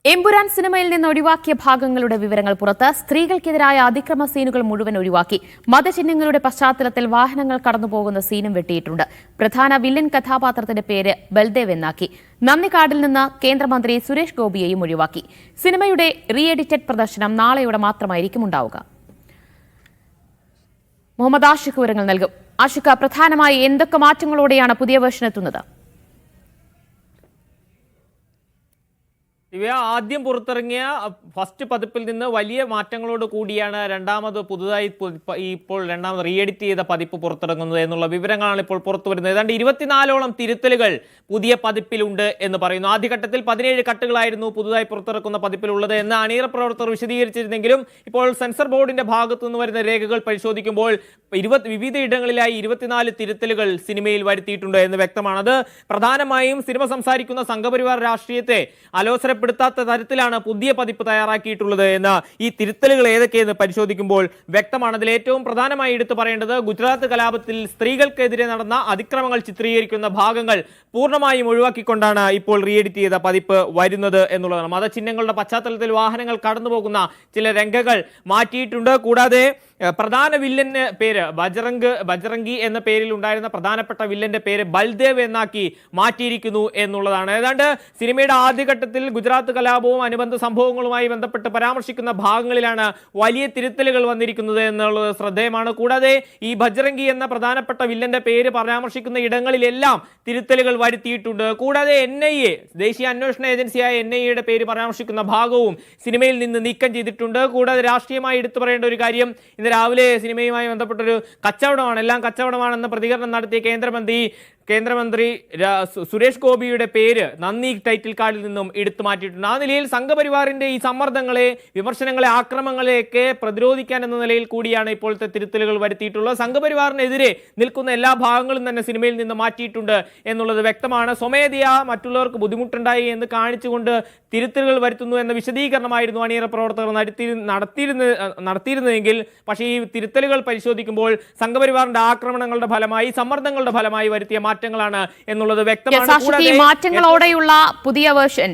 എമ്പുരാൻ സിനിമയിൽ നിന്ന് ഒഴിവാക്കിയ ഭാഗങ്ങളുടെ വിവരങ്ങൾ പുറത്ത്. സ്ത്രീകൾക്കെതിരായ അതിക്രമ സീനുകൾ മുഴുവൻ ഒഴിവാക്കി. മതചിഹ്നങ്ങളുടെ പശ്ചാത്തലത്തിൽ വാഹനങ്ങൾ കടന്നുപോകുന്ന സീനും വെട്ടിയിട്ടുണ്ട്. പ്രധാന വില്ലൻ കഥാപാത്രത്തിന്റെ പേര് ബൽദേവ് എന്നാക്കി. നന്ദിക്കാടിൽ നിന്ന് കേന്ദ്രമന്ത്രി സുരേഷ് ഗോപിയെയും ഒഴിവാക്കി. സിനിമയുടെ റീ എഡിറ്റഡ് പ്രദർശനം നാളെയോടെ മാത്രമായിരിക്കും ഉണ്ടാവുക. മുഹമ്മദ് ആഷിഖ് വിവരങ്ങൾ നൽകും. ആഷിഖ്, പ്രധാനമായി എന്തൊക്കെ മാറ്റങ്ങളോടെയാണ് പുതിയ വേർഷൻ എത്തുന്നത്? ആദ്യം പുറത്തിറങ്ങിയ ഫസ്റ്റ് പതിപ്പിൽ നിന്ന് വലിയ മാറ്റങ്ങളോട് കൂടിയാണ് പുതുതായി ഇപ്പോൾ രണ്ടാമത് റീ എഡിറ്റ് ചെയ്ത പതിപ്പ് പുറത്തിറങ്ങുന്നത് എന്നുള്ള വിവരങ്ങളാണ് ഇപ്പോൾ പുറത്തു വരുന്നത്. ഏതാണ്ട് 24ഓളം തിരുത്തലുകൾ പുതിയ പതിപ്പിലുണ്ട് എന്ന് പറയുന്നു. ആദ്യഘട്ടത്തിൽ 17 കട്ടുകളായിരുന്നു പുതുതായി പുറത്തിറക്കുന്ന പതിപ്പിലുള്ളത് എന്ന് അണിയറ പ്രവർത്തകർ വിശദീകരിച്ചിരുന്നെങ്കിലും ഇപ്പോൾ സെൻസർ ബോർഡിന്റെ ഭാഗത്തു നിന്ന് വരുന്ന രേഖകൾ പരിശോധിക്കുമ്പോൾ വിവിധ ഇടങ്ങളിലായി 24 തിരുത്തലുകൾ സിനിമയിൽ വരുത്തിയിട്ടുണ്ട് എന്ന് വ്യക്തമാണ്. അത് പ്രധാനമായും സിനിമ സംസാരിക്കുന്ന സംഘപരിവാർ രാഷ്ട്രീയത്തെ അലോസരപ്പെടുത്താത്ത തരത്തിലാണ് പുതിയ പതിപ്പ് തയ്യാറാക്കിയിട്ടുള്ളത് എന്ന് ഈ തിരുത്തലുകൾ ഏതൊക്കെയെന്ന് പരിശോധിക്കുമ്പോൾ വ്യക്തമാണ്. അതിൽ ഏറ്റവും പ്രധാനമായി എടുത്തു പറയേണ്ടത് ഗുജറാത്ത് കലാപത്തിൽ സ്ത്രീകൾക്കെതിരെ നടന്ന അതിക്രമങ്ങൾ ചിത്രീകരിക്കുന്ന ഭാഗങ്ങൾ പൂർണ്ണമായും ഒഴിവാക്കിക്കൊണ്ടാണ് ഇപ്പോൾ റീ എഡിറ്റ് ചെയ്ത പതിപ്പ് വരുന്നത് എന്നുള്ളതാണ്. മതചിഹ്നങ്ങളുടെ പശ്ചാത്തലത്തിൽ വാഹനങ്ങൾ കടന്നുപോകുന്ന ചില രംഗങ്ങൾ മാറ്റിയിട്ടുണ്ട്. കൂടാതെ പ്രധാന വില്ലന്റെ പേര് ബജ്റംഗി എന്ന പേരിൽ ഉണ്ടായിരുന്ന പ്രധാനപ്പെട്ട വില്ലന്റെ പേര് ബൽദേവ് എന്നാക്കി മാറ്റിയിരിക്കുന്നു എന്നുള്ളതാണ്. ഏതാണ്ട് സിനിമയുടെ ആദ്യഘട്ടത്തിൽ ഗുജറാത്ത് കലാപവും അനുബന്ധ സംഭവങ്ങളുമായി ബന്ധപ്പെട്ട് പരാമർശിക്കുന്ന ഭാഗങ്ങളിലാണ് വലിയ തിരുത്തലുകൾ വന്നിരിക്കുന്നത് എന്നുള്ളത് ശ്രദ്ധേയമാണ്. കൂടാതെ ഈ ബജ്റംഗി എന്ന പ്രധാനപ്പെട്ട വില്ലന്റെ പേര് പരാമർശിക്കുന്ന ഇടങ്ങളിലെല്ലാം തിരുത്തലുകൾ വരുത്തിയിട്ടുണ്ട്. കൂടാതെ NIA, ദേശീയ അന്വേഷണ ഏജൻസിയായ NIAയുടെ പേര് പരാമർശിക്കുന്ന ഭാഗവും സിനിമയിൽ നിന്ന് നീക്കം ചെയ്തിട്ടുണ്ട്. കൂടാതെ രാഷ്ട്രീയമായി എടുത്തു പറയേണ്ട ഒരു കാര്യം, ഇന്ന് രാവിലെ സിനിമയുമായി ബന്ധപ്പെട്ടൊരു കച്ചവടമാണ്, എല്ലാം കച്ചവടമാണെന്ന പ്രതികരണം നടത്തിയ കേന്ദ്രമന്ത്രി സുരേഷ് ഗോപിയുടെ പേര് നന്ദി ടൈറ്റിൽ കാർഡിൽ നിന്നും എടുത്തു മാറ്റിയിട്ടുണ്ട്. ആ നിലയിൽ സംഘപരിവാറിന്റെ ഈ സമ്മർദ്ദങ്ങളെ, വിമർശനങ്ങളെ, ആക്രമണങ്ങളെയൊക്കെ പ്രതിരോധിക്കാൻ എന്ന നിലയിൽ കൂടിയാണ് ഇപ്പോഴത്തെ തിരുത്തലുകൾ വരുത്തിയിട്ടുള്ളത്. സംഘപരിവാറിനെതിരെ നിൽക്കുന്ന എല്ലാ ഭാഗങ്ങളും തന്നെ സിനിമയിൽ നിന്ന് മാറ്റിയിട്ടുണ്ട് എന്നുള്ളത് വ്യക്തമാണ്. സ്വമേധയാ മറ്റുള്ളവർക്ക് ബുദ്ധിമുട്ടുണ്ടായി എന്ന് കാണിച്ചുകൊണ്ട് തിരുത്തലുകൾ വരുത്തുന്നു എന്ന വിശദീകരണമായിരുന്നു അണിയറ പ്രവർത്തകർ നടത്തിയിരുന്നതെങ്കിൽ പക്ഷേ ഈ തിരുത്തലുകൾ പരിശോധിക്കുമ്പോൾ സംഘപരിവാറിന്റെ ആക്രമണങ്ങളുടെ ഫലമായി, സമ്മർദ്ദങ്ങളുടെ ഫലമായി വരുത്തിയ മാറ്റങ്ങളാണ് എന്നുള്ളത് വ്യക്തമാണ്. മാറ്റങ്ങളോടെയുള്ള പുതിയ വേർഷൻ,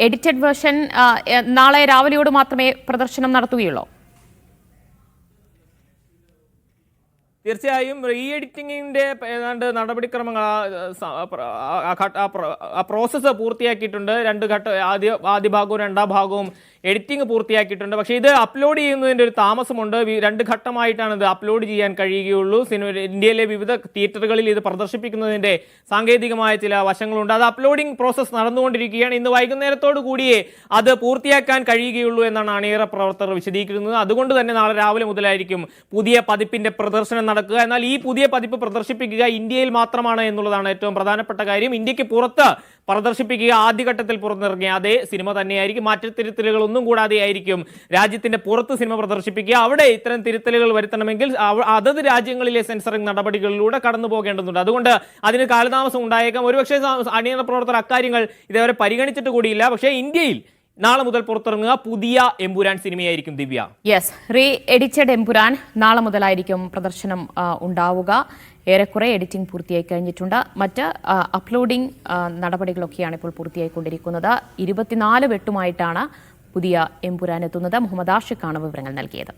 എഡിറ്റഡ് വേർഷൻ നാളെ രാവിലെയോട് മാത്രമേ പ്രദർശനം നടത്തുകയുള്ളൂ. തീർച്ചയായും റീ എഡിറ്റിംഗിന്റെ ഏതാണ്ട് നടപടിക്രമങ്ങൾ, പ്രോസസ്സ് പൂർത്തിയാക്കിയിട്ടുണ്ട്. 2 ഘട്ട, ആദ്യ ഭാഗവും 2ാം ഭാഗവും എഡിറ്റിംഗ് പൂർത്തിയാക്കിയിട്ടുണ്ട്. പക്ഷേ ഇത് അപ്ലോഡ് ചെയ്യുന്നതിൻ്റെ ഒരു താമസമുണ്ട്. 2 ഘട്ടമായിട്ടാണ് ഇത് അപ്ലോഡ് ചെയ്യാൻ കഴിയുകയുള്ളൂ. ഇന്ത്യയിലെ വിവിധ തിയേറ്ററുകളിൽ ഇത് പ്രദർശിപ്പിക്കുന്നതിൻ്റെ സാങ്കേതികമായ ചില വശങ്ങളുണ്ട്. അത് അപ്ലോഡിംഗ് പ്രോസസ്സ് നടന്നുകൊണ്ടിരിക്കുകയാണ്. ഇന്ന് വൈകുന്നേരത്തോടു കൂടിയേ അത് പൂർത്തിയാക്കാൻ കഴിയുകയുള്ളൂ എന്നാണ് അണിയറ പ്രവർത്തകർ വിശദീകരിക്കുന്നത്. അതുകൊണ്ട് തന്നെ നാളെ രാവിലെ മുതലായിരിക്കും പുതിയ പതിപ്പിന്റെ പ്രദർശനം നടക്കുക. എന്നാൽ ഈ പുതിയ പതിപ്പ് പ്രദർശിപ്പിക്കുക ഇന്ത്യയിൽ മാത്രമാണ് എന്നുള്ളതാണ് ഏറ്റവും പ്രധാനപ്പെട്ട കാര്യം. ഇന്ത്യക്ക് പുറത്ത് പ്രദർശിപ്പിക്കുക ആദ്യഘട്ടത്തിൽ പുറത്തിറങ്ങിയ അതേ സിനിമ തന്നെയായിരിക്കും. മറ്റു തിരുത്തലുകൾ ഒന്നും കൂടാതെ ആയിരിക്കും രാജ്യത്തിന്റെ പുറത്ത് സിനിമ പ്രദർശിപ്പിക്കുക. അവിടെ ഇത്തരം തിരുത്തലുകൾ വരുത്തണമെങ്കിൽ അതത് രാജ്യങ്ങളിലെ സെൻസറിംഗ് നടപടികളിലൂടെ കടന്നു പോകേണ്ടതുണ്ട്. അതുകൊണ്ട് അതിന് കാലതാമസം ഉണ്ടായേക്കാം. ഒരുപക്ഷെ അണിയറ പ്രവർത്തകർ അക്കാര്യങ്ങൾ ഇതേവരെ പരിഗണിച്ചിട്ട് കൂടിയില്ല. പക്ഷേ ഇന്ത്യയിൽ നാളെ മുതൽ പുറത്തിറങ്ങുക പുതിയ എമ്പുരാൻ സിനിമയായിരിക്കും. ദിവ്യ, യെസ്, റീ എഡിറ്റഡ് എമ്പുരാൻ നാളെ മുതലായിരിക്കും പ്രദർശനം ഉണ്ടാവുക. ഏറെക്കുറെ എഡിറ്റിംഗ് പൂർത്തിയായി കഴിഞ്ഞിട്ടുണ്ട്. മറ്റ് അപ്ലോഡിംഗ് നടപടികളൊക്കെയാണ് ഇപ്പോൾ പൂർത്തിയായിക്കൊണ്ടിരിക്കുന്നത്. 24 വെട്ടുമായിട്ടാണ് പുതിയ എമ്പുരാൻ എത്തുന്നത്. മുഹമ്മദ് ആഷിഖാണ് വിവരങ്ങൾ നൽകിയത്.